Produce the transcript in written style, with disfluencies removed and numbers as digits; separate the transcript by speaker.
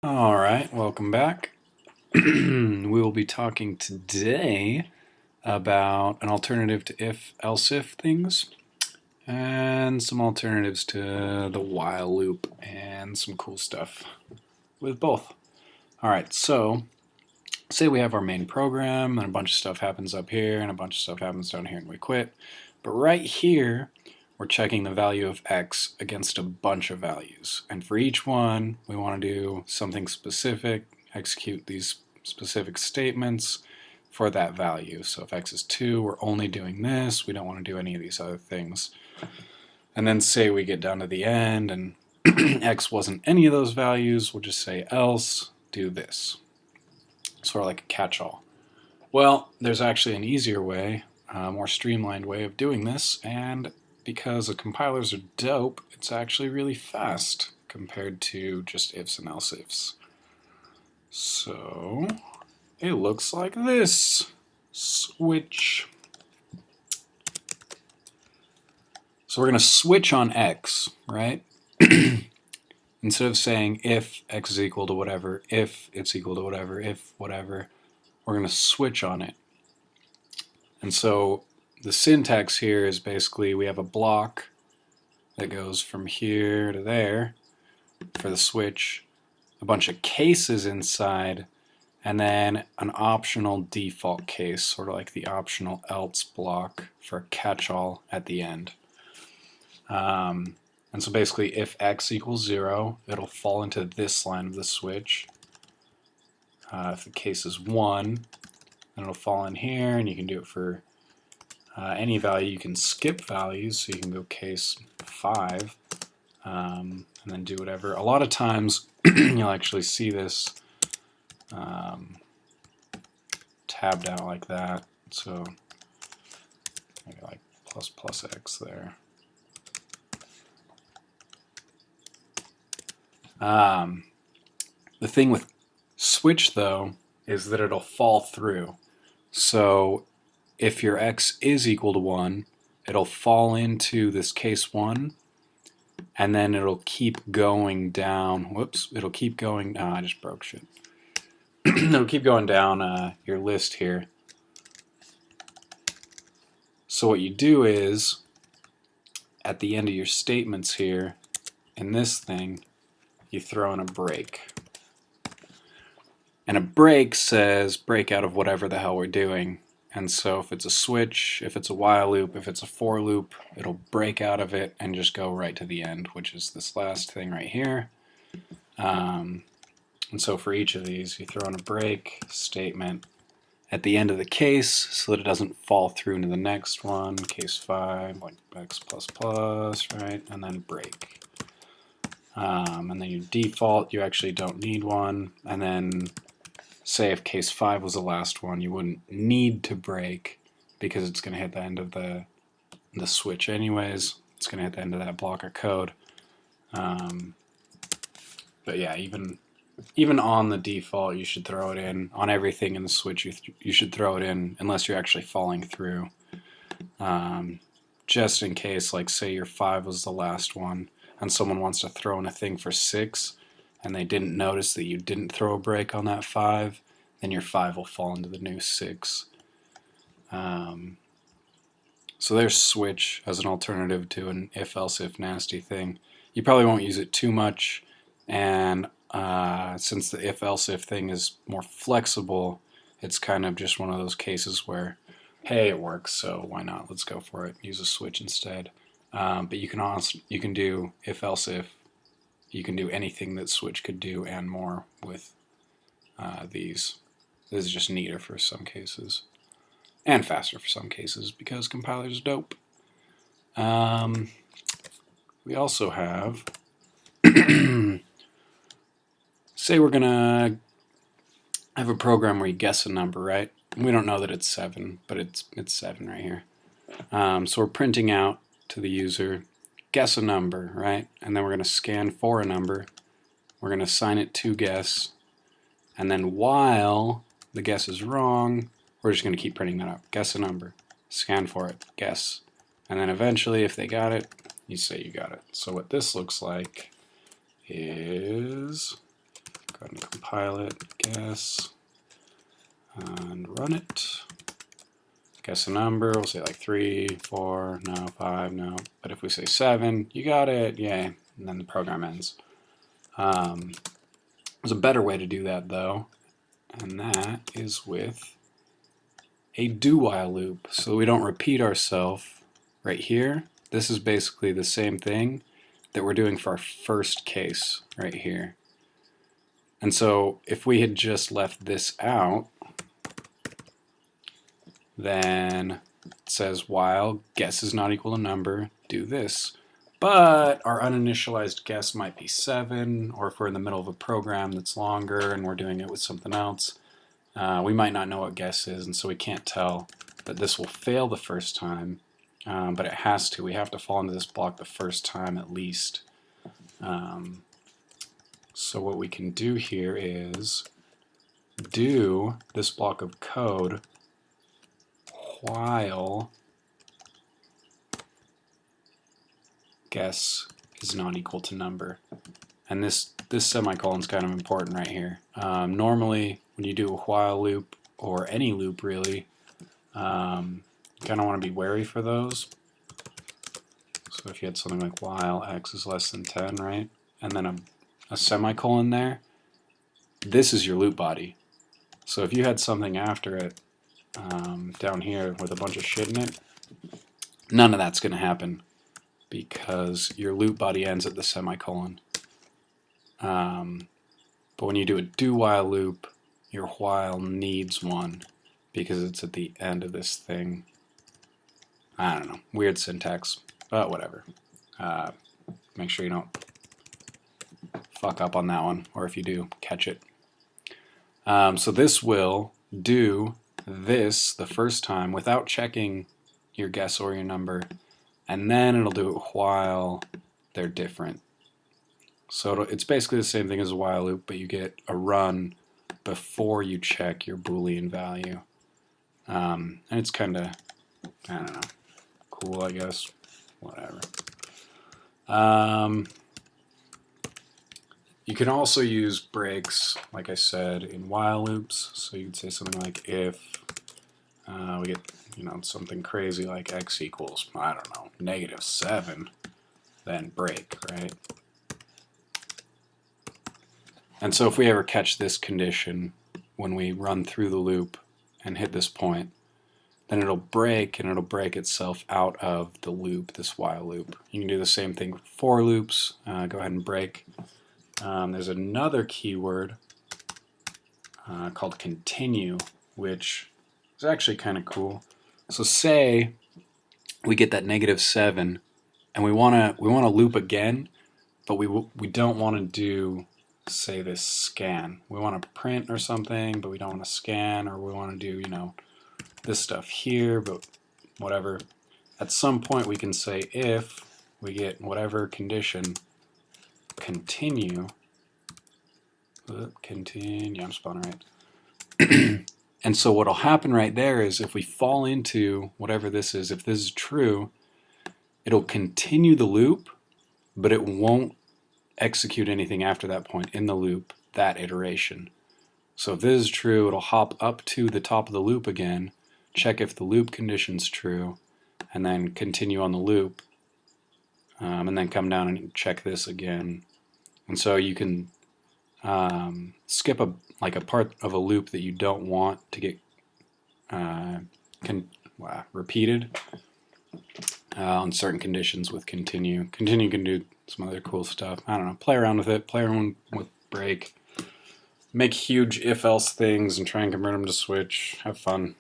Speaker 1: Alright, welcome back. We will be talking today about an alternative to if-else-if things and some alternatives to the while loop and some cool stuff with both. Alright, so say we have our main program and a bunch of stuff happens up here and a bunch of stuff happens down here and we quit. But right here, we're checking the value of x against a bunch of values. And for each one, we want to do something specific, execute these specific statements for that value. So if x is 2, we're only doing this. We don't want to do any of these other things. And then say we get down to the end and x wasn't any of those values, we'll just say else, do this. Sort of like a catch-all. Well, there's actually an easier way, a more streamlined way of doing this, and because the compilers are dope, it's actually really fast compared to just ifs and else ifs. So it looks like this. Switch. So we're going to switch on x, right? Instead of saying if x is equal to whatever, if it's equal to whatever, if whatever, we're going to switch on it. And so the syntax here is basically we have a block that goes from here to there for the switch, a bunch of cases inside, and then an optional default case, sort of like the optional else block for a catch-all at the end. And so basically if x equals 0, it'll fall into this line of the switch. If the case is 1, then it'll fall in here, and you can do it for any value. You can skip values, so you can go case 5 and then do whatever. A lot of times you'll actually see this tabbed out like that, so maybe like plus x there. The thing with switch, though, is that it'll fall through. So if your x is equal to 1, it'll fall into this case 1, and then it'll keep going down. Whoops, it'll keep going. I just broke shit. It'll keep going down your list here. So what you do is, at the end of your statements here, in this thing, you throw in a break. And a break says break out of whatever the hell we're doing. And so if it's a switch, if it's a while loop, if it's a for loop, it'll break out of it and just go right to the end, which is this last thing right here. And so for each of these, you throw in a break statement at the end of the case so that it doesn't fall through into the next one, case 5, like x plus plus, right? And then break. And then you default, you actually don't need one. And then say if case 5 was the last one, you wouldn't need to break because it's going to hit the end of the switch anyways. It's going to hit the end of that block of code. But yeah, even on the default, you should throw it in. On everything in the switch, you should throw it in unless you're actually falling through. Just in case, like say your 5 was the last one and someone wants to throw in a thing for 6, and they didn't notice that you didn't throw a break on that 5, then your 5 will fall into the new 6. So there's switch as an alternative to an if-else-if nasty thing. You probably won't use it too much, and since the if-else-if thing is more flexible, it's kind of just one of those cases where, hey, it works, so why not? Let's go for it. Use a switch instead. But you can do if-else-if. You can do anything that switch could do and more with these. This is just neater for some cases and faster for some cases because compilers are dope. We also have say we're gonna have a program where you guess a number, right? We don't know that it's 7, but it's 7 right here. So we're printing out to the user, guess a number, right? And then we're going to scan for a number. We're going to assign it to guess. And then while the guess is wrong, we're just going to keep printing that out. Guess a number, scan for it, guess. And then eventually, if they got it, you say you got it. So what this looks like is, go ahead and compile it, guess, and run it. Guess a number, we'll say like 3, 4, no, 5, no. But if we say 7, you got it, yay, and then the program ends. There's a better way to do that though, and that is with a do-while loop, so we don't repeat ourselves right here. This is basically the same thing that we're doing for our first case right here. And so if we had just left this out, then it says while guess is not equal to number, do this. But our uninitialized guess might be 7, or if we're in the middle of a program that's longer and we're doing it with something else, we might not know what guess is, and so we can't tell that this will fail the first time, but it has to. We have to fall into this block the first time at least. So what we can do here is do this block of code while guess is not equal to number. And this semicolon is kind of important right here. Normally, when you do a while loop, or any loop really, you kind of want to be wary for those. So if you had something like while x is less than 10, right? And then a semicolon there, this is your loop body. So if you had something after it down here with a bunch of shit in it, none of that's going to happen because your loop body ends at the semicolon. But when you do a do-while loop, your while needs one because it's at the end of this thing. I don't know, weird syntax, but whatever. Make sure you don't fuck up on that one, or if you do, catch it. So this will do this the first time without checking your guess or your number, and then it'll do it while they're different. So it's basically the same thing as a while loop, but you get a run before you check your Boolean value. And it's kind of, I don't know, cool, I guess. Whatever. You can also use breaks, like I said, in while loops. So you could say something like if we get, something crazy like x equals, I don't know, -7, then break, right? And so if we ever catch this condition when we run through the loop and hit this point, then it'll break, and it'll break itself out of the loop, this while loop. You can do the same thing with for loops. Go ahead and break. There's another keyword called continue, which is actually kind of cool. So say we get that -7, and we want to loop again, but we don't want to do, say, this scan. We want to print or something, but we don't want to scan, or we want to do, this stuff here, but whatever. At some point we can say if we get whatever condition, continue, I'm spelling right. And so what'll happen right there is if we fall into whatever this is, if this is true, it'll continue the loop, but it won't execute anything after that point in the loop, that iteration. So if this is true, it'll hop up to the top of the loop again, check if the loop condition's true, and then continue on the loop, and then come down and check this again. And so you can skip a part of a loop that you don't want to get repeated on certain conditions with continue. Continue can do some other cool stuff. I don't know, play around with it, play around with break, make huge if-else things and try and convert them to switch, have fun.